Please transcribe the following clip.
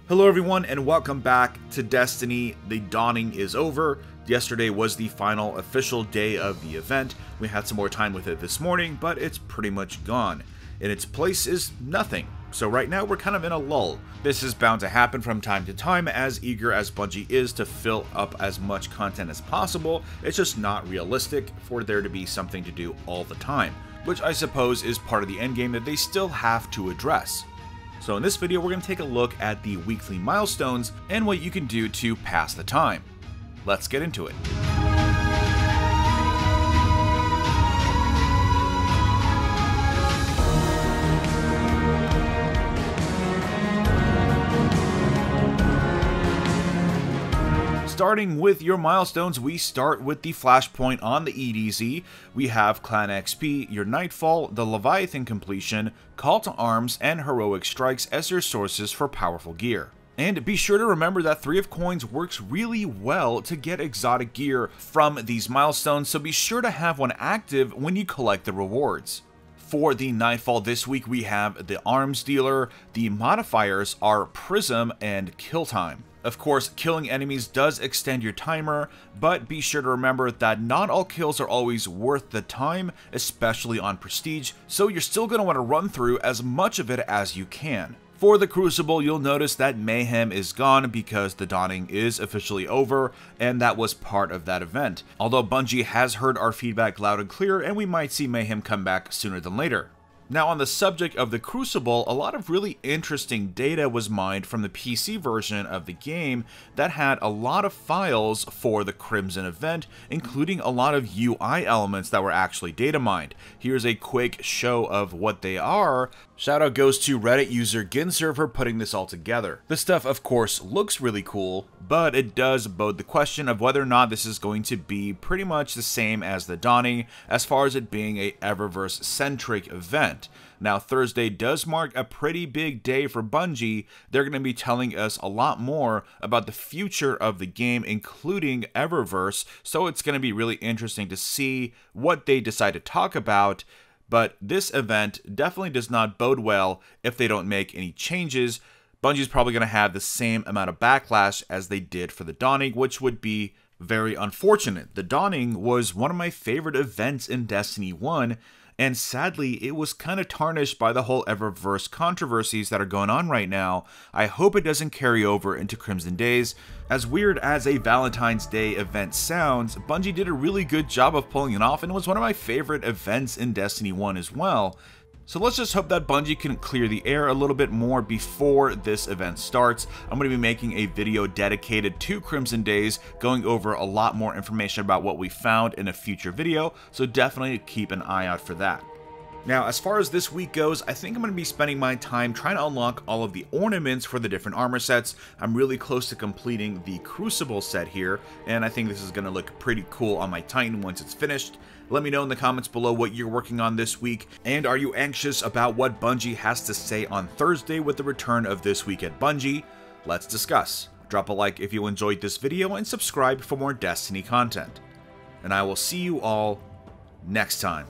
Hello everyone and welcome back to Destiny. The dawning is over. Yesterday was the final official day of the event. We had some more time with it this morning, but it's pretty much gone. In its place is nothing. So right now we're kind of in a lull. This is bound to happen from time to time, as eager as Bungie is to fill up as much content as possible. It's just not realistic for there to be something to do all the time, which I suppose is part of the endgame that they still have to address. So in this video, we're going to take a look at the weekly milestones and what you can do to pass the time. Let's get into it. Starting with your milestones, we start with the flashpoint on the EDZ. We have Clan XP, your Nightfall, the Leviathan completion, Call to Arms, and Heroic Strikes as your sources for powerful gear. And be sure to remember that 3 of Coins works really well to get exotic gear from these milestones, so be sure to have one active when you collect the rewards. For the Nightfall this week, we have the Arms Dealer. The modifiers are Prism and Kill Time. Of course, killing enemies does extend your timer, but be sure to remember that not all kills are always worth the time, especially on Prestige, so you're still going to want to run through as much of it as you can. For the Crucible, you'll notice that Mayhem is gone because the dawning is officially over, and that was part of that event. Although Bungie has heard our feedback loud and clear, and we might see Mayhem come back sooner than later. Now, on the subject of the Crucible, a lot of really interesting data was mined from the PC version of the game that had a lot of files for the Crimson event, including a lot of UI elements that were actually data mined. Here's a quick show of what they are. Shoutout goes to Reddit user Ginser for putting this all together. This stuff, of course, looks really cool, but it does bode the question of whether or not this is going to be pretty much the same as the Dawning, as far as it being a Eververse-centric event. Now, Thursday does mark a pretty big day for Bungie. They're going to be telling us a lot more about the future of the game, including Eververse, so it's going to be really interesting to see what they decide to talk about. But this event definitely does not bode well if they don't make any changes. Bungie's probably going to have the same amount of backlash as they did for the Dawning, which would be very unfortunate. The Dawning was one of my favorite events in Destiny 1, and sadly, it was kind of tarnished by the whole Eververse controversies that are going on right now. I hope it doesn't carry over into Crimson Days. As weird as a Valentine's Day event sounds, Bungie did a really good job of pulling it off, and it was one of my favorite events in Destiny 1 as well. So let's just hope that Bungie can clear the air a little bit more before this event starts. I'm going to be making a video dedicated to Crimson Days, going over a lot more information about what we found in a future video, so definitely keep an eye out for that. Now, as far as this week goes, I think I'm going to be spending my time trying to unlock all of the ornaments for the different armor sets. I'm really close to completing the Crucible set here, and I think this is going to look pretty cool on my Titan once it's finished. Let me know in the comments below what you're working on this week, and are you anxious about what Bungie has to say on Thursday with the return of This Week at Bungie? Let's discuss. Drop a like if you enjoyed this video, and subscribe for more Destiny content. And I will see you all next time.